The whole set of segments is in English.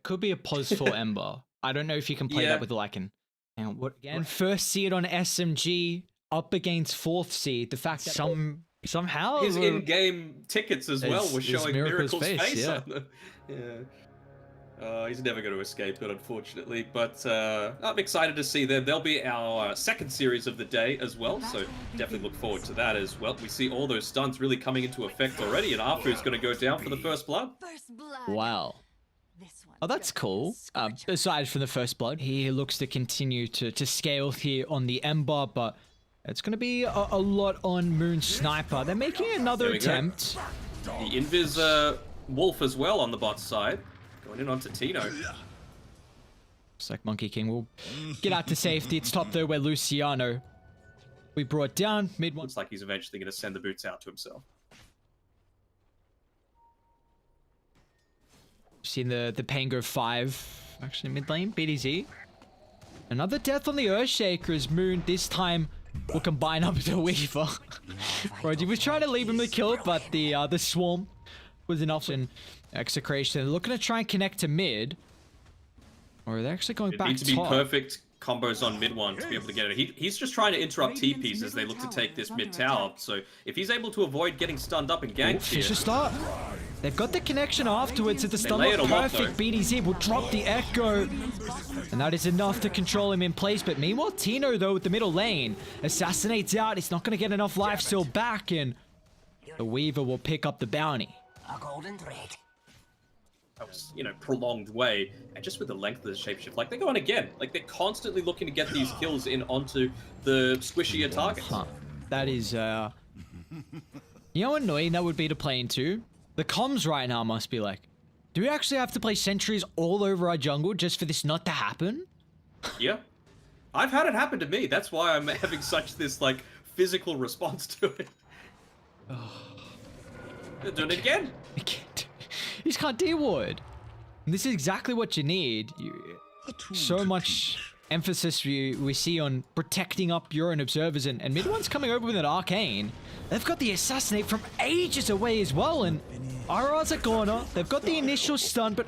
could be a pause for Ember. I don't know if you can play that with like an... And what again? First seed on SMG up against fourth seed. The fact that somehow his in-game tickets as well were showing Miracle's face. Yeah. He's never going to escape it, unfortunately. But I'm excited to see them. They'll be our second series of the day as well, so definitely look forward to that as well. We see all those stuns really coming into effect already, and Arthur's going to go down for the first blood. Wow. Oh, that's cool. Aside from the first blood, he looks to continue to scale here on the Ember, but it's going to be a lot on Moon Sniper. They're making another attempt. The Invis Wolf as well on the bot side. Going in onto Tino. Looks like Monkey King will get out to safety. It's top though where Luciano we brought down. Mid one. Looks like he's eventually going to send the boots out to himself. Seen the Pango 5 actually mid lane. BDZ. Another death on the Earthshaker as Moon this time will combine up to Weaver. Right, he was trying to leave him the kill, but the swarm was enough. And Execration, they're looking to try and connect to mid. Or are they actually going back top? It needs to be perfect combos on mid one to be able to get it. He's just trying to interrupt TPs as they look to take this mid tower. So if he's able to avoid getting stunned up and ganked here... Fisher start. They've got the connection afterwards. It's a stun lock perfect. BDZ will drop the Echo. And that is enough to control him in place. But meanwhile, Tino, though, with the middle lane, assassinates out. He's not going to get enough life still back. And the Weaver will pick up the bounty. A golden thread. That was, you know, prolonged way, and just with the length of the shapeshift, like they're going again, like they're constantly looking to get these kills in onto the squishier targets. That is, you know how annoying that would be to play into? The comms right now must be like, do we actually have to play sentries all over our jungle just for this not to happen? Yeah, I've had it happen to me. That's why I'm having such this like physical response to it. They're doing it again. You just can't D-ward. This is exactly what you need. So much emphasis we see on protecting up your own observers, and mid one's coming over with an arcane. They've got the assassinate from ages away as well, and RR's a corner. They've got the initial stun, but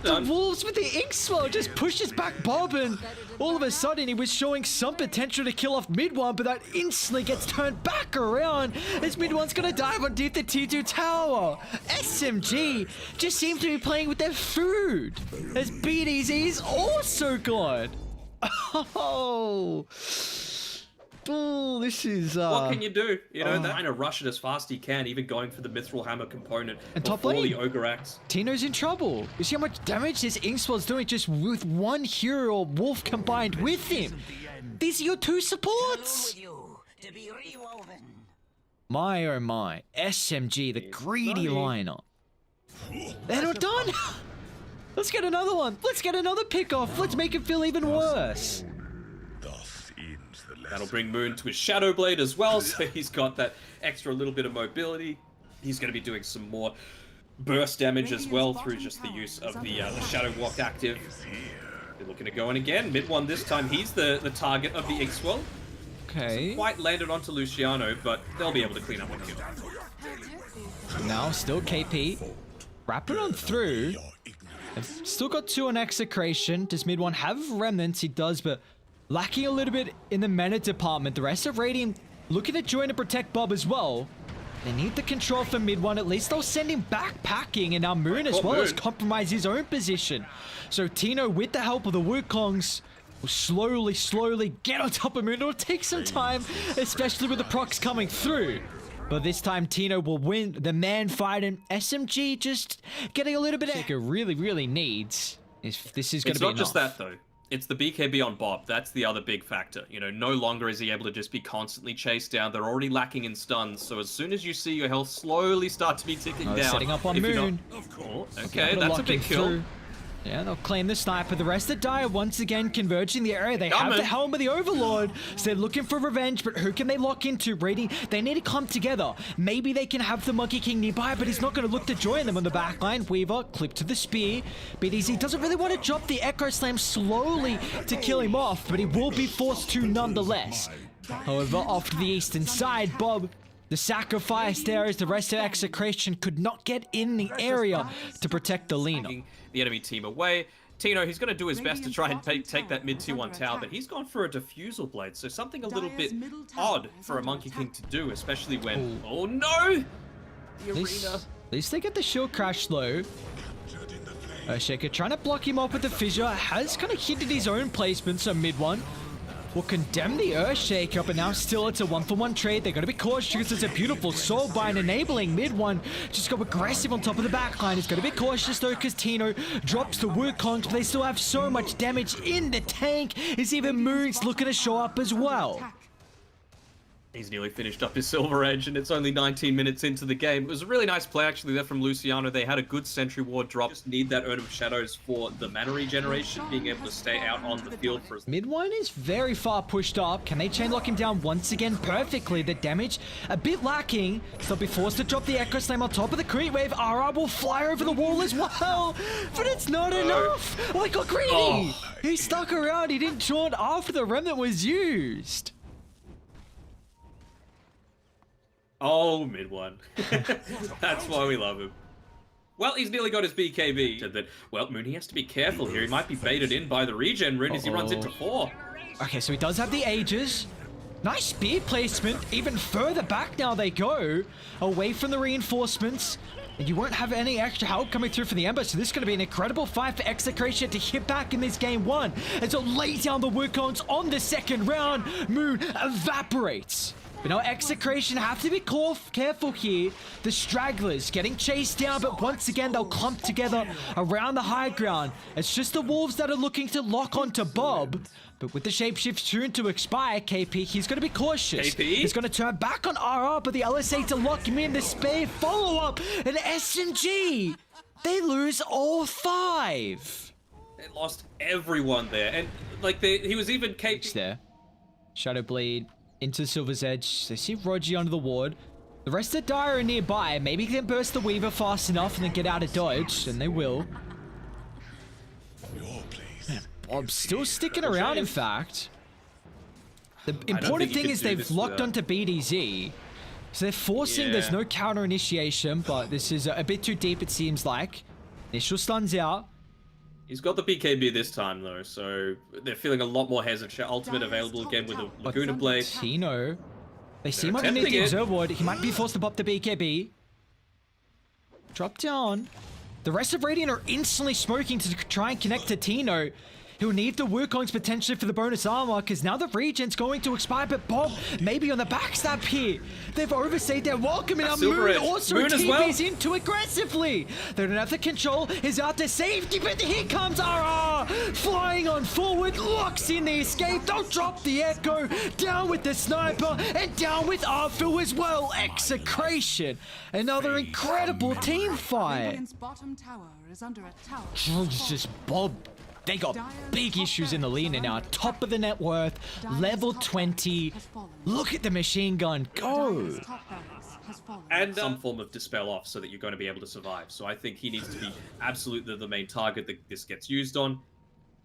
the Wolves with the ink swell just pushes back Bob, and all of a sudden he was showing some potential to kill off mid one, but that instantly gets turned back around as mid one's gonna dive on deep the T2 tower. SMG just seem to be playing with their food as BDZ's also gone. Oh, this is what can you do? You know, they're trying to rush it as fast as he can, even going for the Mithril Hammer component and top before lane. the Ogre Axe. Tino's in trouble. You see how much damage this Inkswell's doing just with one hero or wolf combined with him. These are your two supports. My oh my, SMG, the greedy lineup. They're not done. Let's get another one. Let's get another pick off. Let's make it feel even worse. That'll bring Moon to his Shadow Blade as well, so he's got that extra little bit of mobility. He's going to be doing some more burst damage as well through just the use of the Shadow Walk active. They're looking to go in again. Mid one this time, he's the target of the Inkswell. Okay. Hasn't quite landed onto Luciano, but they'll be able to clean up the kill. Now, still KP. Wrap it on through. They've still got 2 on Execration. Does mid one have remnants? He does, but lacking a little bit in the mana department. The rest of Radiant looking to join and protect Bob as well. They need the control for mid one. At least they'll send him backpacking, and now Moon as well as compromise his own position. So Tino, with the help of the Wukongs, will slowly get on top of Moon. It'll take some time, especially with the procs coming through. But this time Tino will win the man fight, and SMG just getting a little bit of... It really needs. If this is going to be enough. It's not just that though. It's the BKB on Bob. That's the other big factor. You know, no longer is he able to just be constantly chased down. They're already lacking in stuns. So as soon as you see your health slowly start to be ticking down... Setting up on Moon. Okay, that's a big kill. Yeah, they'll claim the sniper. The rest of Dire once again converging the area. They have the helm of the Overlord, so they're looking for revenge, but who can they lock into? Brady, they need to come together. Maybe they can have the Monkey King nearby, but he's not going to look to join them on the backline. Weaver, clip to the spear. BDZ doesn't really want to drop the Echo Slam slowly to kill him off, but he will be forced to nonetheless. However, off to the eastern side, Bob The sacrifice there is the rest of Execration could not get in the area to protect the Lina. The enemy team away. Tino, he's going to do his best to try and take that mid tier 1 tower, but he's gone for a diffusal blade, so something a little bit odd for a Monkey King to do, especially when... Oh no! The arena. At least they get the shield crash low. Shaker trying to block him up with the fissure, has kind of hinted his own placement, so mid one will condemn the Earthshaker, but now still it's a 1-for-1 trade. They're going to be cautious because it's a beautiful soul bind enabling mid one. Just go aggressive on top of the backline. It's going to be cautious though because Tino drops the Wukong, but they still have so much damage in the tank. Is even Moon's looking to show up as well. He's nearly finished up his Silver Edge, and it's only 19 minutes into the game. It was a really nice play, actually, there from Luciano. They had a good Sentry Ward drop. Just need that Urn of Shadows for the mana regeneration, being able to stay out on the field for... Mid one is very far pushed up. Can they chain lock him down once again perfectly? The damage a bit lacking. They'll be forced to drop the Echo Slam on top of the Creep Wave. RR will fly over the wall as well, but it's not enough. Oh, he got greedy. Oh. He stuck around. He didn't taunt after the Remnant was used. Oh, mid one. That's why we love him. Well, he's nearly got his BKB. Said that, well, Mooney has to be careful here. He might be baited in by the regen rune as he runs into 4. Okay, so he does have the Aegis. Nice speed placement. Even further back now they go. Away from the reinforcements. And you won't have any extra help coming through for the Ember, so this is going to be an incredible fight for Execration to hit back in this game 1. And so lay down the Wukongs on the second round. Moon evaporates. But now Execration have to be careful here. The stragglers getting chased down, but once again they'll clump together around the high ground. It's just the Wolves that are looking to lock onto Bob. But with the shapeshift soon to expire, KP, he's going to be cautious. KP? He's going to turn back on RR, but the LSA to lock him in. The spear follow-up, and SMG, they lose all 5. They lost everyone there, and like he was even KP there. Shadow Bleed into the Silver's Edge. They see Roger under the ward. The rest of Dire are nearby. Maybe they can burst the Weaver fast enough and then get out of dodge, and they will. Man, Bob's still sticking around, in fact. The important thing is they've locked onto BDZ. So they're forcing, there's no counter initiation, but this is a bit too deep, it seems like. Initial stun's out. He's got the BKB this time, though, so they're feeling a lot more hesitant. Ultimate available again with a Laguna Blade. Tino, they see him underneath the Observe Ward. He might be forced to pop the BKB. Drop down. The rest of Radiant are instantly smoking to try and connect to Tino. He'll need the Wukongs potentially for the bonus armor, because now the regen's going to expire, but Bob maybe on the backstab here. They've overstayed their welcome, and Moon also TPs in too aggressively. They don't have the control. He's out to safety, but here comes RR. Flying on forward, locks in the escape. They'll drop the Echo. Down with the Sniper, and down with Arthur as well. Execration. Another incredible team fight. Just Bob. They got big issues in the Lina now. Top of the net worth, level 20. Look at the machine gun go. And some form of dispel off so that you're going to be able to survive. So I think he needs to be absolutely the main target that this gets used on.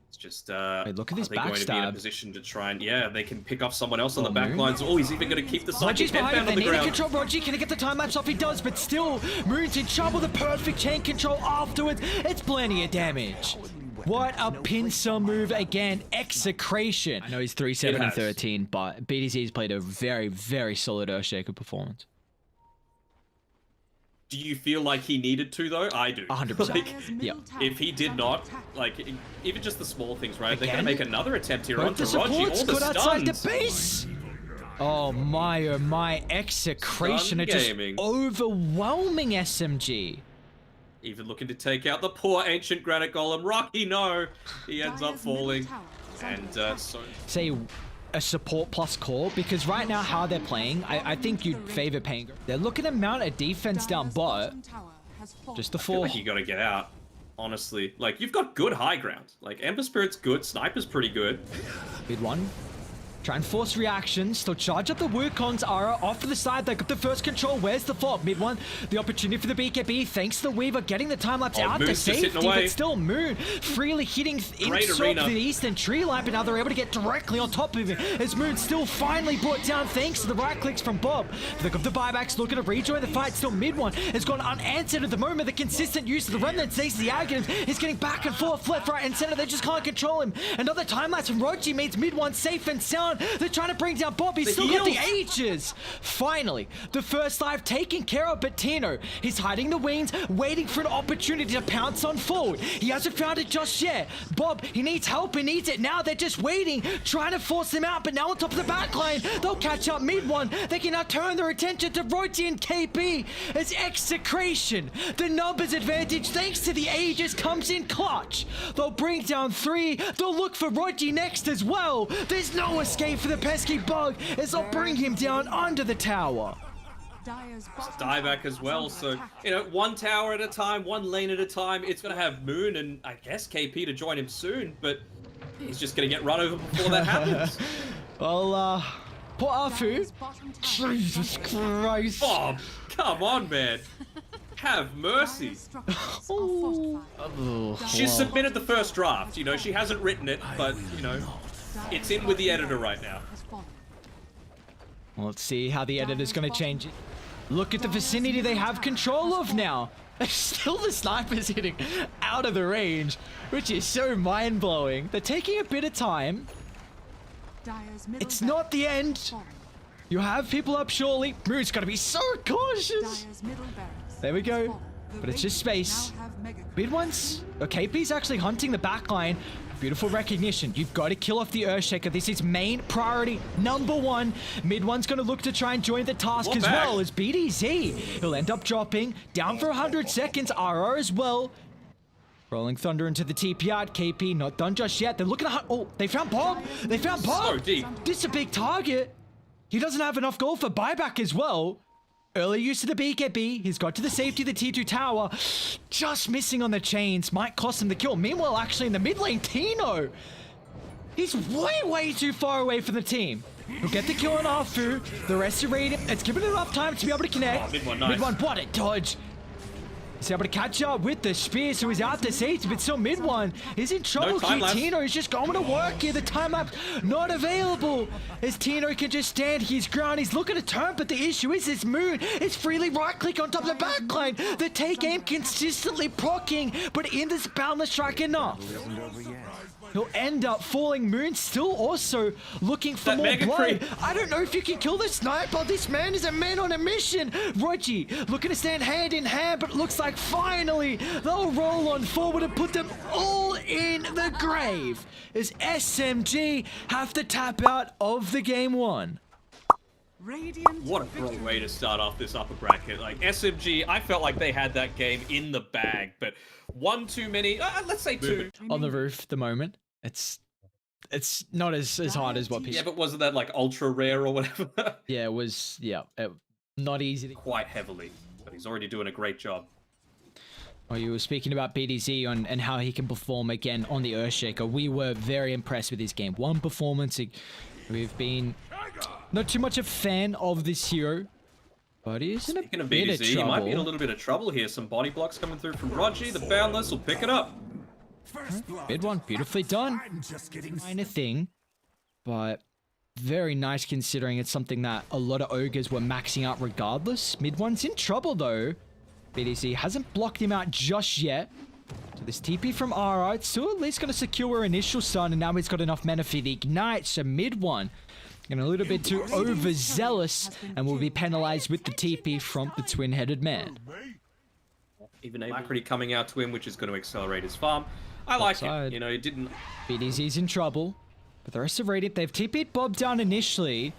It's just, hey, look at this going to be in a position to try and, they can pick off someone else on the back lines. Oh, he's even going to keep the psychic headband on the ground. Control Roger. Can he get the time lapse off? He does, but still, Moon's in trouble. The perfect chain control afterwards. It's plenty of damage. What a pincer move again. Execration. I know he's 3-7 and 13, but BDZ's played a very, very solid Earthshaker performance. Do you feel like he needed to, though? I do. 100%. Like, yeah. If he did not, like, even just the small things, right? They're going to make another attempt here onto the Roger. All the stuns. Outside the base. Oh my. Execration are just overwhelming SMG. Even looking to take out the poor ancient granite golem. Rocky, no! He ends up falling. And say a support plus core, because right now how they're playing, I think you'd favor paying. They're looking to mount a defense down bot. Just the 4. Like you gotta get out. Honestly. Like, you've got good high ground. Like, Ember Spirit's good, Sniper's pretty good. Mid one. Try and force reactions. They'll charge up the Wukongs. Ara off to the side. They got the first control. Where's the fault? Mid one. The opportunity for the BKB. Thanks to the Weaver getting the time lapse out to safety. But still Moon freely hitting inside the eastern tree line. But now they're able to get directly on top of him. As Moon still finally brought down thanks to the right clicks from Bob. They got the buybacks looking to rejoin the fight. Still mid one has gone unanswered at the moment. The consistent use of the remnant saves the Aghanim's. He's getting back and forth, left, right, and center. They just can't control him. Another time lapse from Roji means mid one safe and sound. They're trying to bring down Bob. He's still got the Aegis. Finally, the first life taken care of, but Tino, he's hiding the wings, waiting for an opportunity to pounce on forward. He hasn't found it just yet. Bob, he needs help. He needs it now. They're just waiting, trying to force them out, but now on top of the back line, they'll catch up mid one. They can now turn their attention to Roji and KP as EXECRATION. The numbers advantage, thanks to the Aegis, comes in clutch. They'll bring down 3. They'll look for Roji next as well. There's no escape for the pesky bug as they'll bring him down under the tower. Dieback as well, so, you know, one tower at a time, one lane at a time. It's going to have Moon and, I guess, KP to join him soon, but he's just going to get run over before that happens. Well, poor Afu. Jesus Christ. Bob, come on, man. Have mercy. She submitted the first draft, you know, she hasn't written it, but, you know, it's in with the editor right now. Well, let's see how the editor's going to change it. Look at the vicinity they have control of now. Still the sniper's hitting out of the range, which is so mind-blowing. They're taking a bit of time. It's not the end. You have people up surely. Moon's got to be so cautious. There we go. But it's just space. Mid ones. Okay, KP's actually hunting the backline. Beautiful recognition. You've got to kill off the Earthshaker. This is main priority number 1. Mid one's going to look to try and join the task as well as BDZ. He'll end up dropping down for 100 seconds. RR as well. Rolling Thunder into the TP out. KP not done just yet. They're looking at... Oh, they found Bob. They found Bob. So deep. This is a big target. He doesn't have enough gold for buyback as well. Early use of the BKB. He's got to the safety of the T2 tower. Just missing on the chains. Might cost him the kill. Meanwhile, actually in the mid lane, Tino. He's way too far away from the team. He'll get the kill on Afu. The rest are raiding. It's given enough time to be able to connect. Oh, mid one, nice. Mid one, what a dodge. He's able to catch up with the spear, so he's out to safety, but still mid one. He's in trouble here. Tino is just going to work here. The time lapse not available. As Tino can just stand his ground. He's looking to turn, but the issue is this Moon is freely right click on top of the backline. The take aim consistently procking, but in this boundless strike enough. He'll end up falling. Moon still also looking for more blood. I don't know if you can kill the sniper. This man is a man on a mission. Roji looking to stand hand in hand, but it looks like finally they'll roll on forward and put them all in the grave as SMG have to tap out of the game 1. What a great way to start off this upper bracket. Like, SMG, I felt like they had that game in the bag, but one too many, let's say 2. On the roof at the moment. It's not as hard as what people... Yeah, but wasn't that like ultra rare or whatever? Yeah, it was, not easy to... Quite heavily, but he's already doing a great job. Well, you were speaking about BDZ and how he can perform again on the Earthshaker. We were very impressed with his game 1 performance. We've been not too much a fan of this hero, but he's in a bit of trouble. He might be in a little bit of trouble here. Some body blocks coming through from Roji. The Boundless will pick it up. Mid one, beautifully done. Kind of thing, but very nice considering it's something that a lot of ogres were maxing out regardless. Mid one's in trouble though. BDC hasn't blocked him out just yet. So this TP from RR, it's still at least going to secure initial stun, and now he's got enough mana for the ignite. So mid one getting a little bit too overzealous and will be penalized with the TP from the twin-headed man. Even Alacrity coming out to him, which is going to accelerate his farm. I like it. You know, it didn't... BDZ's in trouble. But the rest of Radiant, they've TP'd Bob down initially.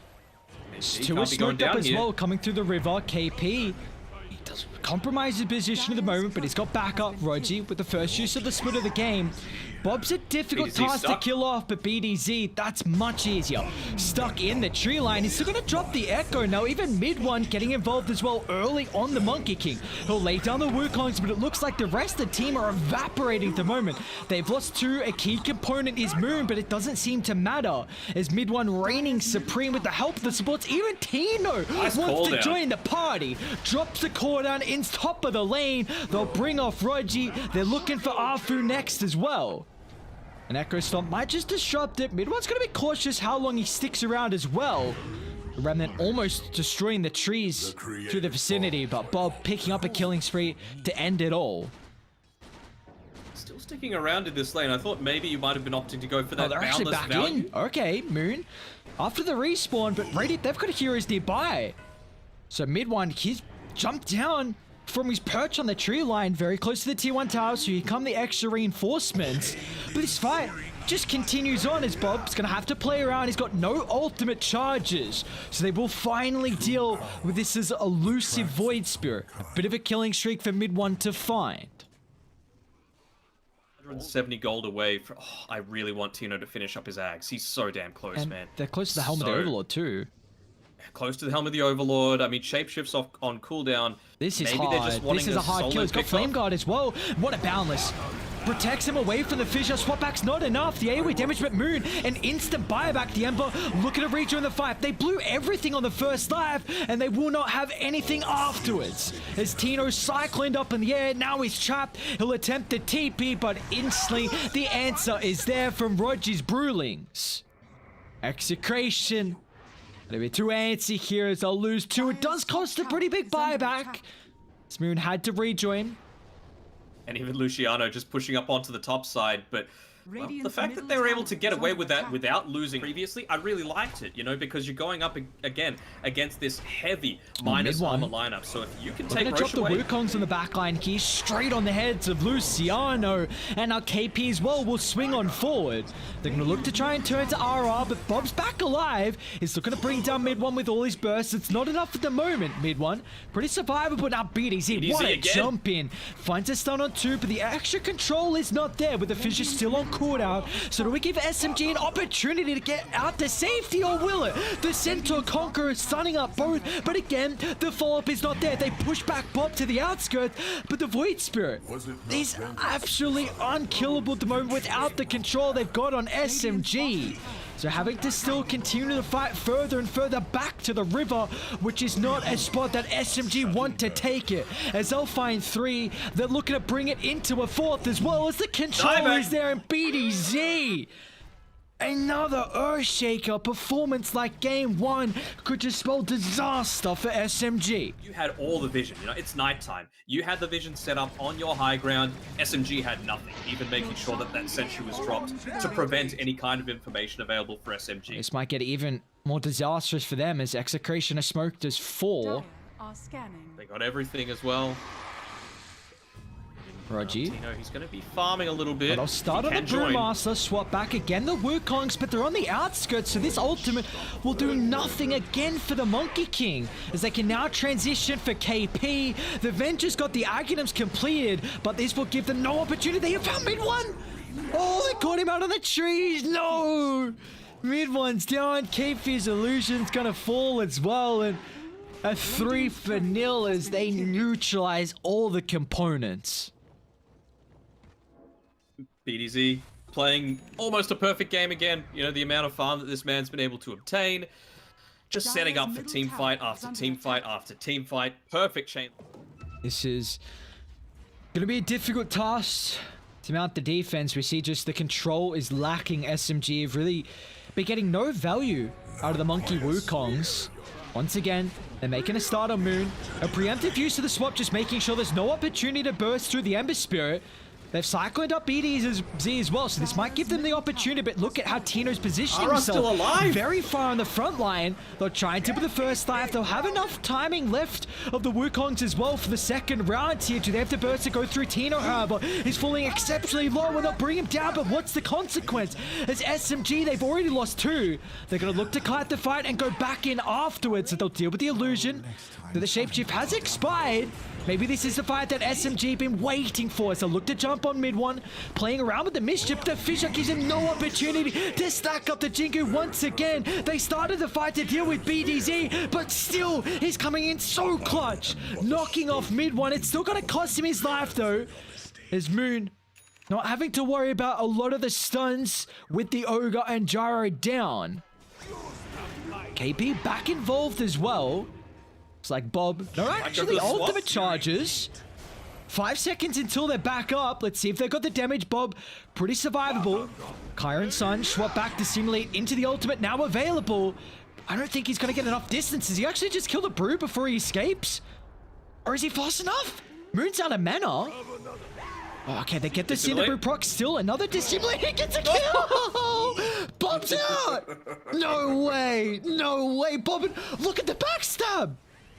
Two are snowed up as well, coming through the river. KP, he doesn't compromise his position at the moment, but he's got backup. Roji with the first use of the split of the game. Bob's a difficult BDZ task to stuck. kill off, but BDZ, that's much easier. Stuck in the tree line. He's still going to drop the Echo. Now, even mid one getting involved as well early on the Monkey King. He'll lay down the Wukongs, but it looks like the rest of the team are evaporating at the moment. They've lost two. A key component is Moon, but it doesn't seem to matter, as mid one reigning supreme with the help of the supports. Even Tino wants to join the party. Drops the core down in top of the lane. They'll bring off Roji. They're looking for Arfu next as well. An Echo Stomp might just disrupt it. Mid one's going to be cautious how long he sticks around as well. The Remnant almost destroying the trees through the vicinity, but Bob picking up a killing spree to end it all. Still sticking around in this lane. I thought maybe you might have been opting to go for that They're actually boundless back value. in. Okay, Moon. After the respawn, but Radiant, they've got heroes nearby. So mid one, he's jumped down from his perch on the tree line, very close to the T1 tower, so here come the extra reinforcements. But this fight just continues on as Bob's going to have to play around. He's got no ultimate charges, so they will finally deal with this as elusive Void Spirit. A bit of a killing streak for mid one to find. 170 gold away. Oh, I really want Tino to finish up his Ags. He's so damn close, And man. they're close to the Helmet of the Overlord too. Close to the Helm of the Overlord. I mean, shapeshifts off on cooldown. This is Maybe they're hard. just wanting This is a hard solo kill. He's got pick Flame off. Guard as well. What a boundless. Protects him away from the fissure. Swapback's not enough. The AoE damage, but Moon, an instant buyback. The Ember looking to rejoin the fight. They blew everything on the first dive, and they will not have anything afterwards. As Tino cycloned up in the air, now he's trapped. He'll attempt the TP, but instantly the answer is there from Roger's Brewlings. Execration. They'll be too antsy here as they'll lose two. It does cost a pretty big buyback. Moon had to rejoin. And even Luciano just pushing up onto the top side, but well, the fact that they were able to get away with that without losing previously, I really liked it, you know, because you're going up again against this heavy minus armor lineup. So if you can take Roche Roche away... the Wukongs on the backline here, straight on the heads of Luciano, and now KP as well will swing on forward. They're going to look to try and turn to RR, but Bob's back alive. He's looking to bring down mid one with all his bursts. It's not enough at the moment, mid one. Pretty survivable, but now BDZ, what a jump in. Finds a stun on two, but the extra control is not there with the fissure still on cooldown. So do we give SMG an opportunity to get out to safety, or will it? The Centaur Conqueror stunning up both, but again, the follow-up is not there. They push back Bob to the outskirts, but the Void Spirit is absolutely unkillable at the moment without the control they've got on SMG. So having to still continue to fight further and further back to the river, which is not a spot that SMG want to take it. As they'll find three, they're looking to bring it into a fourth as well as the control is there in BDZ. Another Earthshaker performance like game one could just spell disaster for SMG. You had all the vision, you know, it's nighttime. You had the vision set up on your high ground. SMG had nothing, even making sure that that sentry was dropped to prevent any kind of information available for SMG. This might get even more disastrous for them as Execration is smoked as 4. They got everything as well. Roger. Tino, he's going to be farming a little bit. But I'll start on the Brewmaster, swap back again the Wukongs, but they're on the outskirts, so this ultimate will do nothing again for the Monkey King, as they can now transition for KP. The Venture's got the Aghanim's completed, but this will give them no opportunity. They have found mid one! Oh, they caught him out of the trees! No! Mid one's down, KP's illusion's gonna fall as well, and a 3-0 as they neutralize all the components. BDZ playing almost a perfect game again. You know, the amount of farm that this man's been able to obtain. Just setting up for team fight after team fight after team fight. Perfect chain. This is going to be a difficult task to mount the defense. We see just the control is lacking. SMG have really been getting no value out of the Monkey Wukongs. Once again, they're making a start on Moon. A preemptive use of the swap, just making sure there's no opportunity to burst through the Ember Spirit. They've cycled up BDZ as well, so this might give them the opportunity, but look at how Tino's positioning himself. Still alive. Very far on the front line. They'll try and tip with the first dive. They'll have enough timing left of the Wukongs as well for the second round here. Do they have to burst to go through Tino, however? He's falling exceptionally low and they'll bring him down, but what's the consequence? As SMG, they've already lost 2. They're going to look to kite the fight and go back in afterwards, so they'll deal with the illusion that the shapeshift has expired. Maybe this is the fight that SMG been waiting for. So look to jump on mid one, playing around with the mischief. The Fissure gives him no opportunity to stack up the Jingu once again. They started the fight to deal with BDZ, but still, he's coming in so clutch, knocking off mid one. It's still gonna cost him his life though, as Moon not having to worry about a lot of the stuns with the Ogre and Gyro down. KP back involved as well. It's like Bob. No, actually, ultimate charges. 5 seconds until they're back up. Let's see if they got the damage. Bob, pretty survivable. Kyron Sun swap back to simulate into the ultimate, now available. I don't think he's going to get enough distance. Does he actually just kill the Brew before he escapes? Or is he fast enough? Moon's out of mana. Oh, okay, they get the Cinderbrew proc. Still another Dissimulate. He gets a kill! Bob's out! No way! No way, Bob! Look at the backstab!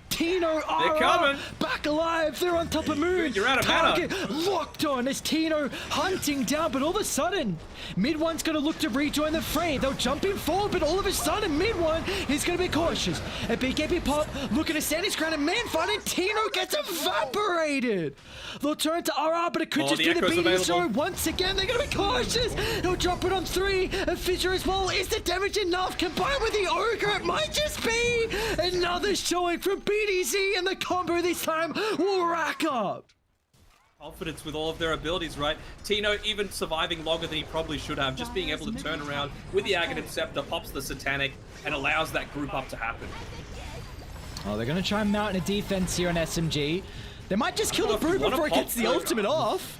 Tino, they're coming. Back alive. They're on top of Moon. You're out of Target locked on as Tino hunting down, but all of a sudden, mid one's going to look to rejoin the fray. They'll jump in forward, but all of a sudden, mid one is going to be cautious. A BKB pop looking to stand his ground, and man fighting Tino gets evaporated. They'll turn to RR, but it could just be the BD zone. Once again, they're going to be cautious. He'll drop it on 3. A Fissure as well. Is the damage enough? Combined with the Ogre, it might just be another showing from BDZ, and the combo this time will rack up. Confidence with all of their abilities, right? Tino even surviving longer than he probably should have, just being able to turn around with the Aghanim Scepter, pops the Satanic, and allows that group up to happen. Oh, they're going to try and mount a defense here on SMG. They might just kill the Brew before it gets the ultimate off.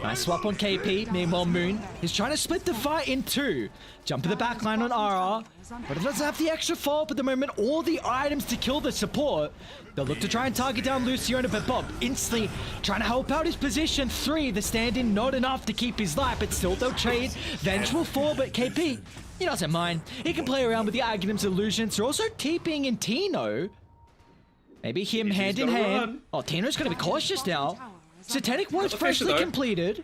Nice swap on KP. Meanwhile, Moon is trying to split the fight in 2. Jump to the back line on RR, but it doesn't have the extra follow-up at the moment, all the items to kill the support. They'll look to try and target down Luciano, but Bob instantly trying to help out his position. 3, the stand-in, not enough to keep his life, but still they'll trade. Vengeful 4, but KP, he doesn't mind. He can play around with the Aghanim's illusions. They're also TPing in Tino. Maybe him hand in hand. Oh, Tino's going to be cautious now. Satanic was freshly completed.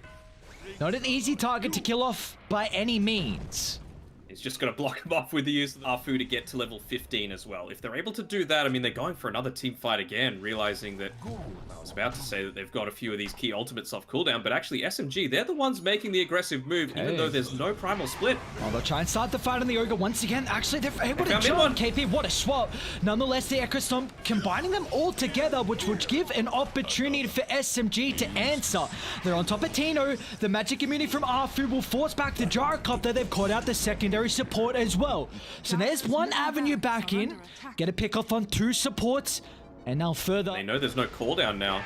Not an easy target to kill off by any means. He's just going to block him off with the use of Arfu to get to level 15 as well. If they're able to do that, I mean, they're going for another team fight again, realizing that I was about to say that they've got a few of these key ultimates off cooldown, but actually SMG, they're the ones making the aggressive move, even though there's no primal split. Well, they'll try and start the fight on the Ogre once again. Actually, they're able to jump. KP, what a swap. Nonetheless, the Echo Stomp combining them all together, which would give an opportunity for SMG to answer. They're on top of Tino. The magic immunity from Arfu will force back the Gyrocopter. They've caught out the secondary support as well. So there's one avenue back in. Get a pick off on 2 supports. And now further. They know there's no cooldown now.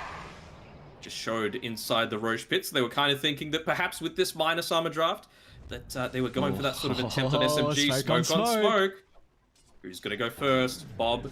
Just showed inside the Roche pits. They were kind of thinking that perhaps with this minus armor draft, that they were going for that sort of attempt on SMG. Smoke on smoke. Who's going to go first? Bob.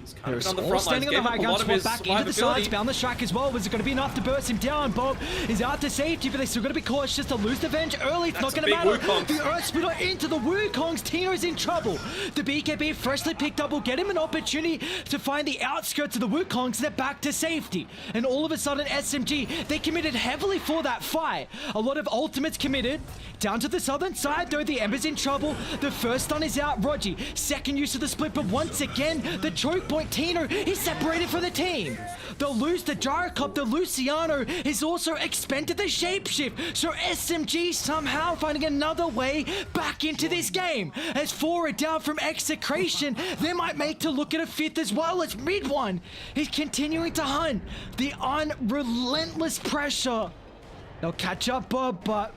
He's kind of on the front lines, gave up a lot of his back into the sides, survivability. found the strike as well. Was it going to be enough to burst him down? Bob is out to safety, but they're still going to be cautious to lose the Venge early. It's not going to matter. The Earth Splitter into the Wukongs. Tino's in trouble. The BKB freshly picked up will get him an opportunity to find the outskirts of the Wukongs. They're back to safety. And all of a sudden, SMG, they committed heavily for that fight. A lot of ultimates committed. Down to the southern side, though, the Ember's in trouble. The first stun is out. Rogi, second use of the split, but once again, the choke point. Tino is separated from the team. They'll lose the Gyrocopter. Luciano is also expended the shapeshift. So SMG somehow finding another way back into this game. As 4 are down from Execration, they might make to look at a 5th as well. As mid one is continuing to hunt. The unrelentless pressure. They'll catch up, Bob, but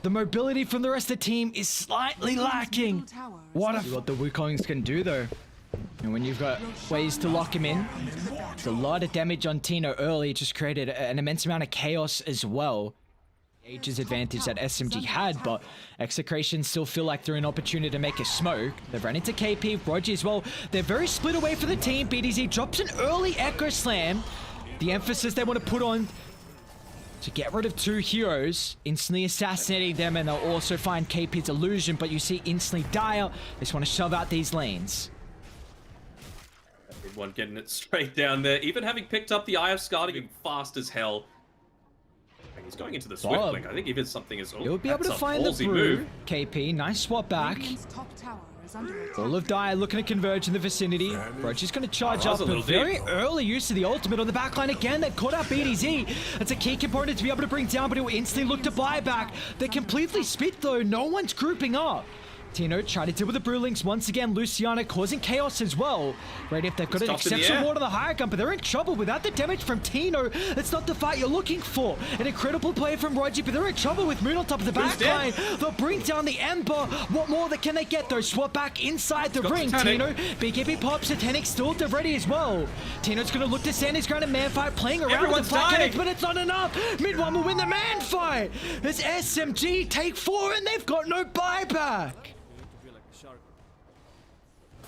the mobility from the rest of the team is slightly lacking. What the Wukongs can do, though. And when you've got ways to lock him in, it's a lot of damage on Tino early. It just created an immense amount of chaos as well. Age's advantage that SMG had, but Execration still feel like they're an opportunity to make a smoke. They've run into KP, Roger as well. They're very split away for the team. BDZ drops an early Echo Slam. The emphasis they want to put on to get rid of 2 heroes, instantly assassinating them, and they'll also find KP's illusion, but you see instantly Dire. They just want to shove out these lanes. One getting it straight down there, even having picked up the Eye of Scarring fast as hell. And he's going into the Swift Blink. I think even something is. You'll be able to find the Brew. KP, nice swap back. All of Dire looking to converge in the vicinity. Rochi's going to charge up, a little but very deep. early use of the ultimate on the backline again. They've caught out BDZ. That's a key component to be able to bring down, but he'll instantly look to buy back. They're completely split though. No one's grouping up. Tino tried to deal with the Brewlings once again. Luciana causing chaos as well. Right, if they've got an exceptional ward on the higher gun, but they're in trouble without the damage from Tino. That's not the fight you're looking for. An incredible play from Roger, but they're in trouble with Moon on top of the backline. They'll bring down the Ember. What more can they get though? Swap back inside the ring. Tino, BKB pops, Satanic still to ready as well. Tino's going to look to stand his ground in man fight, playing around with the flat cannons, but it's not enough. Mid one will win the man fight. It's SMG take 4 and they've got no buyback.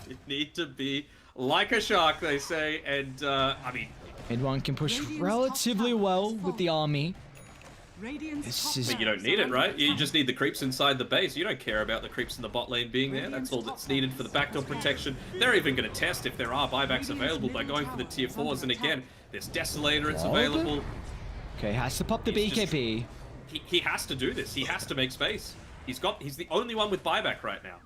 You need to be like a shark, they say, and I mean... Mid one can push relatively well with the army. But you don't need it, right? You just need the creeps inside the base. You don't care about the creeps in the bot lane being there. That's all that's needed for the backdoor protection. They're even going to test if there are buybacks available by going for the tier 4s. And again, there's Desolator, it's available. Okay, has to pop the BKB. He has to do this. He has to make space. He's the only one with buyback right now.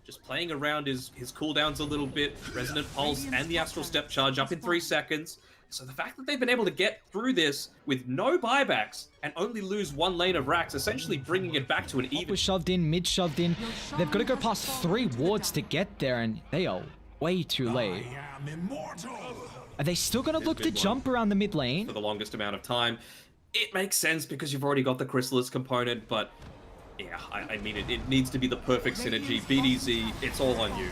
Just playing around his cooldowns a little bit, Resonant Pulse and the Astral Step charge up in 3 seconds. So the fact that they've been able to get through this with no buybacks and only lose 1 lane of racks, essentially bringing it back to an even... Was shoved in, mid shoved in. They've got to go past 3 wards to get there, and they are way too late. Are they still going to look to jump around the mid lane? For the longest amount of time. It makes sense because you've already got the Chrysalis component, but... yeah, I mean, it needs to be the perfect synergy. BDZ, it's all on you.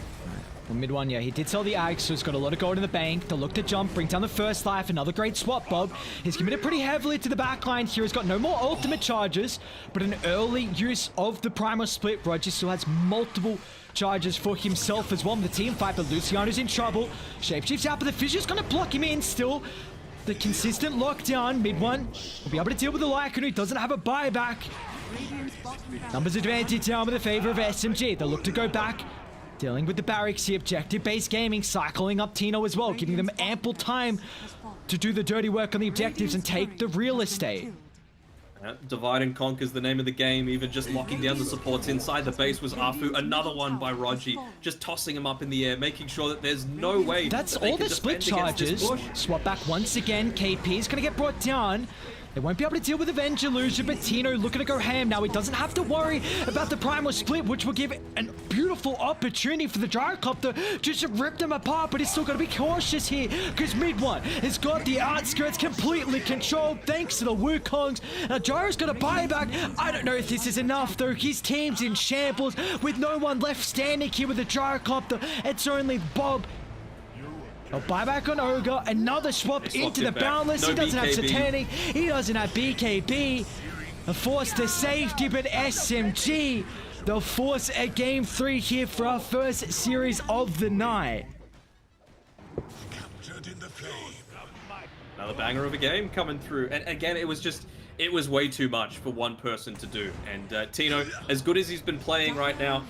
Well, mid one, yeah, he did sell the Axe, so he's got a lot of gold in the bank. To look to jump, bring down the first life. Another great swap, Bob. He's committed pretty heavily to the backline here. He's got no more ultimate charges, but an early use of the Primal Split. Roger still has multiple charges for himself as well in the team fight, but Luciano's in trouble. Shapeshifts out, but the Fissure's going to block him in still. The consistent lockdown, mid one will be able to deal with the Lycan, who doesn't have a buyback. Numbers advantage now in the favor of SMG. They'll look to go back, dealing with the barracks here. Objective-based gaming, cycling up Tino as well, giving them ample time to do the dirty work on the objectives and take the real estate. Divide and conquer is the name of the game. Even just locking down the supports inside the base was Afu. Another one by Rogi, just tossing him up in the air, making sure that there's no way that's that they all can the split defend against charges. Swap back once again. KP is going to get brought down. They won't be able to deal with Avenger Illusion, but Tino looking to go ham now. He doesn't have to worry about the Primal Split, which will give a beautiful opportunity for the Gyrocopter just to rip them apart, but he's still got to be cautious here because mid one has got the outskirts completely controlled thanks to the Wukongs. Now Gyro's got a buyback. I don't know if this is enough though. His team's in shambles with no one left standing here with the Gyrocopter. It's only Bob. A buyback on Ogre, another swap into the Boundless. He doesn't have Satanic, he doesn't have BKB. A force to safety, but SMG, they'll force a game 3 here for our first series of the night. Another banger of a game coming through. And again, it was way too much for one person to do. And Tino, as good as he's been playing right now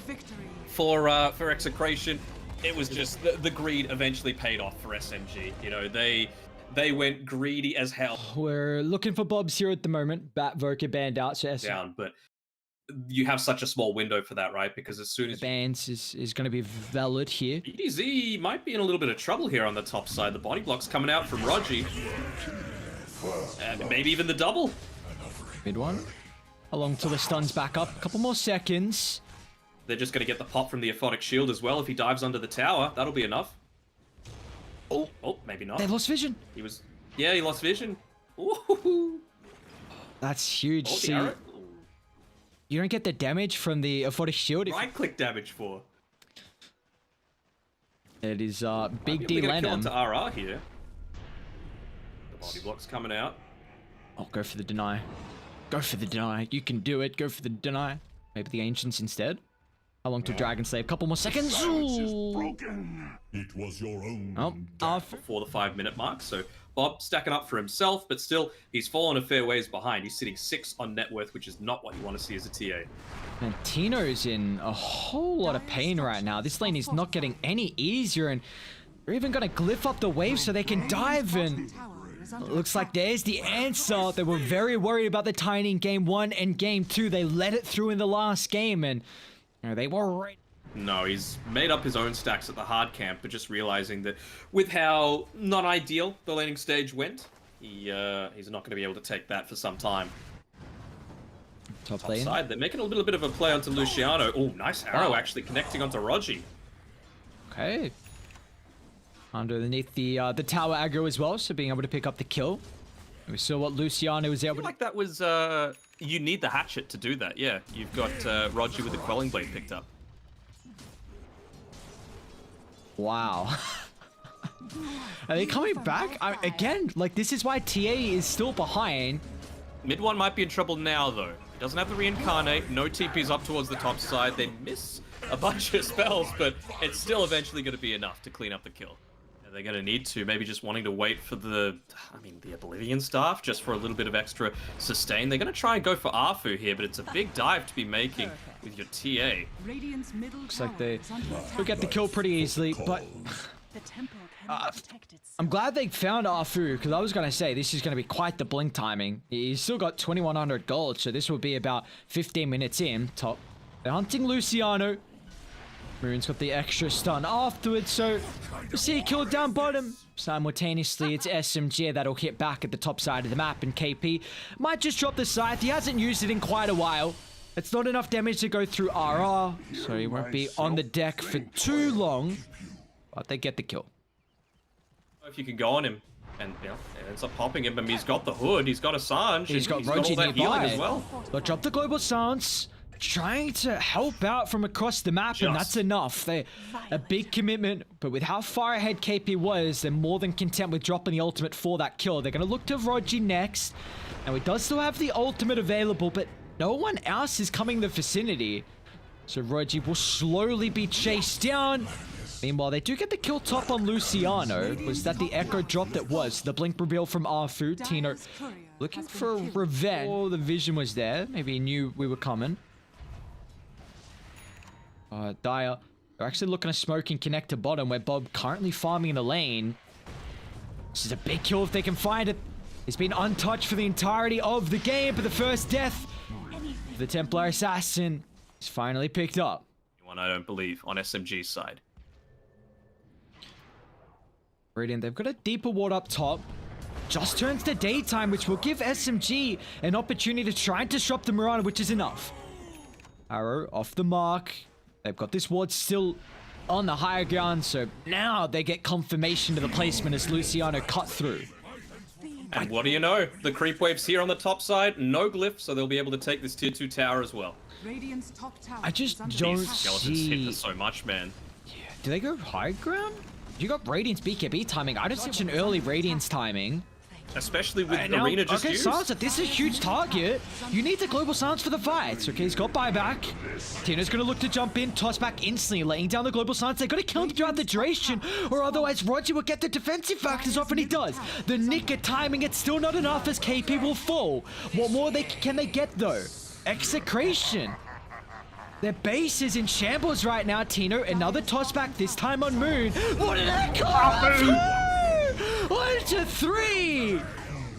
for Execration, it was just the greed eventually paid off for SMG. You know, they went greedy as hell. We're looking for Bobs here at the moment. Vodka banned out, so down, but you have such a small window for that, right? Because as soon as bans is going to be valid here. BDZ might be in a little bit of trouble here on the top side. The body block's coming out from Rogi. Maybe even the double. Mid one. Along till the stun's back up. A couple more seconds. They're just going to get the pop from the Aphotic Shield as well. If he dives under the tower, that'll be enough. Oh, maybe not. They lost vision. Yeah, he lost vision. Ooh. That's huge. Oh, see, you don't get the damage from the Aphotic Shield. Right-click damage for. It is Big D Lennon. Into RR here. The body block's coming out. Oh, go for the deny. Go for the deny. You can do it. Go for the deny. Maybe the Ancients instead. How long till Dragon Slave? Couple more seconds. Ooh. It was your own. Before the 5-minute mark. So Bob stacking up for himself, but still he's fallen a fair ways behind. He's sitting 6 on net worth, which is not what you want to see as a TA. And Tino's in a whole lot of pain right now. This lane is not getting any easier, and they're even going to glyph up the wave so they can dive in. Looks like there's the answer. They were very worried about the Tiny in game 1 and game 2. They let it through in the last game, and you know, they were right. No, he's made up his own stacks at the hard camp, but just realizing that with how not ideal the laning stage went, he's not going to be able to take that for some time. Top lane. Side, they're making a little bit of a play onto Luciano. Oh, nice arrow Wow. actually connecting onto Rogi. Okay. Underneath the tower aggro as well, so being able to pick up the kill. We saw what Luciano was I able feel to... like that was, you need the hatchet to do that, yeah. You've got Rogi with the Quelling Blade picked up. Wow. Are they coming back? Again, like, this is why TA is still behind. Mid one might be in trouble now, though. He doesn't have the reincarnate, no TPs up towards the top side. They miss a bunch of spells, but it's still eventually going to be enough to clean up the kill. And they're going to need to, maybe just wanting to wait for the Oblivion Staff, just for a little bit of extra sustain. They're going to try and go for Arfu here, but it's a big dive to be making with your TA. Looks like they will get the kill pretty easily, but... I'm glad they found Arfu, because I was going to say, this is going to be quite the blink timing. He's still got 2100 gold, so this will be about 15 minutes in. Top. They're hunting Luciano. Moon's got the extra stun afterwards, so we see a kill down bottom. Simultaneously, it's SMG that'll hit back at the top side of the map, and KP might just drop the scythe. He hasn't used it in quite a while. It's not enough damage to go through RR, so he won't be on the deck for too long, but they get the kill. If you can go on him, and it ends up popping him, but he's got the hood, he's got a Sanj, He's got all Rogi that healing nearby as well. They'll drop the global stance, trying to help out from across the map, and that's enough. They a big commitment, but with how far ahead KP was, they're more than content with dropping the ultimate for that kill. They're going to look to Rogi next, and we does still have the ultimate available, but no one else is coming in the vicinity. So Rogi will slowly be chased down. Meanwhile, they do get the kill top on Luciano. Was that the echo drop that was? The blink reveal from Arfu. Tino looking for revenge. Oh, the vision was there. Maybe he knew we were coming. Dire. They're actually looking to smoke and connect to bottom, where Bob currently farming in the lane. This is a big kill if they can find it. He's been untouched for the entirety of the game, but the first death of the Templar Assassin is finally picked up. One I don't believe on SMG's side. Brilliant. They've got a deeper ward up top. Just turns to daytime, which will give SMG an opportunity to try and disrupt the Mirana, which is enough. Arrow off the mark. They've got this ward still on the higher ground, so now they get confirmation to the placement as Luciano cut through. And what do you know? The creep wave's here on the top side, no glyph, so they'll be able to take this tier 2 tower as well. I just don't These skeletons hit see... us so much, man. Yeah. Do they go high ground? You got Radiance BKB timing. I don't such an early Radiance timing. Especially with Now, Arena just okay, used. Sansa, this is a huge target. You need the global silence for the fight. Okay, he's got buyback. Tino's gonna look to jump in, toss back instantly, laying down the global silence. They're gonna kill him throughout the duration, or otherwise Rogi will get the defensive factors off, and he does. The nick of timing, it's still not enough as KP will fall. What more can they get though? Execration. Their base is in shambles right now, Tino. Another toss back, this time on Moon. What did that call? 1 to 3!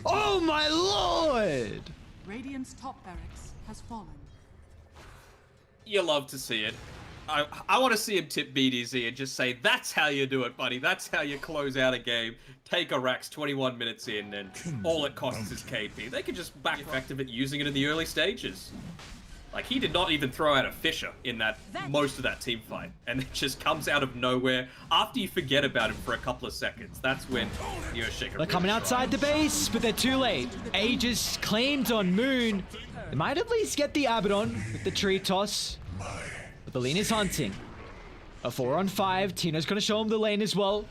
Oh my lord! Radiant's top barracks has fallen. You love to see it. I want to see him tip BDZ and just say, that's how you do it, buddy. That's how you close out a game. Take a Rax 21 minutes in, and all it costs is KP. They could just back effective at using it in the early stages. Like, he did not even throw out a Fisher in that most of that team fight. And it just comes out of nowhere after you forget about him for a couple of seconds. That's when you're shaking. They're coming outside the base, but they're too late. Aegis claimed on Moon. They might at least get the Abaddon with the tree toss. But the lane is hunting. A 4-on-5. Tino's going to show him the lane as well.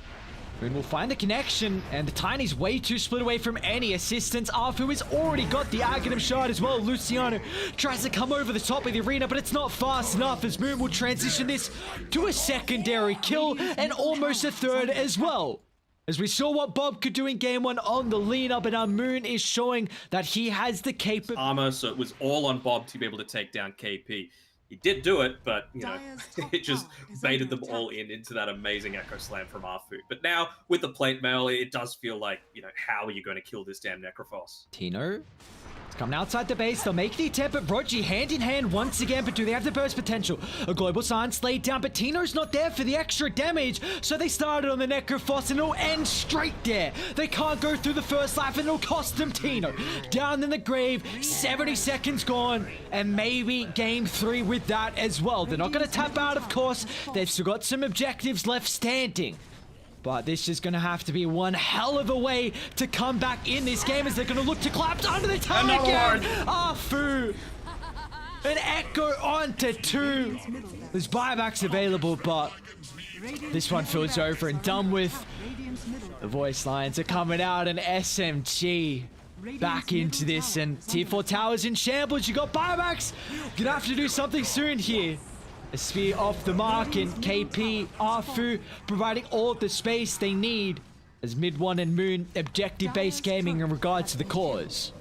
Moon will find the connection, and the Tiny's way too split away from any assistance. Arfu has already got the Aghanim shard as well. Luciano tries to come over the top of the arena, but it's not fast enough as Moon will transition this to a secondary kill and almost a third as well. As we saw what Bob could do in game 1 on the lean up, and our Moon is showing that he has the capability. Armor, so it was all on Bob to be able to take down KP. He did do it, but, you know, it just baited them all into that amazing Echo Slam from Arfu. But now, with the plate mail, it does feel like, you know, how are you going to kill this damn Necrophos? Tino, it's Coming outside the base, they'll make the attempt at Rogi hand in hand once again, but do they have the burst potential? A global science laid down, but Tino's not there for the extra damage, so they started on the Necrophos and it'll end straight there. They can't go through the first life and it'll cost them Tino. Down in the grave, 70 seconds gone, and maybe game 3 with that as well. They're not going to tap out, of course. They've still got some objectives left standing. But this is going to have to be one hell of a way to come back in this game as they're going to look to collapse under the tower again. Afu! An Echo onto 2. There's buybacks available, but this one feels over and done with. The voice lines are coming out, and SMG back into this, and Tier 4 towers in shambles. You got buybacks. You're gonna have to do something soon here. A spear off the mark, and KP, Afu providing all the space they need as Mid 1 and Moon objective-based gaming in regards to the cause.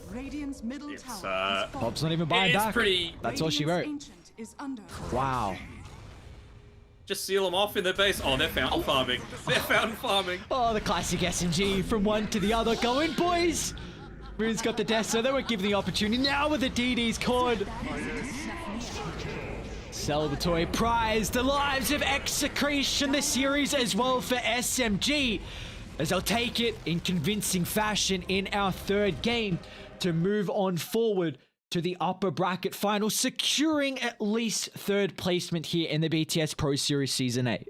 Radiant's middle tower Bob's not even buying back. Pretty... That's all she wrote. Wow. Just seal them off in their base. Oh, they're fountain farming. They're fountain farming. Oh, the classic SMG from one to the other. Going, boys! Moon's got the death, so they won't give the opportunity. Now with the DD's cord. Celebratory prize, the lives of EXECRATION, the series as well for SMG, as they'll take it in convincing fashion in our 3rd game to move on forward to the upper bracket final, securing at least 3rd placement here in the BTS Pro Series Season 8.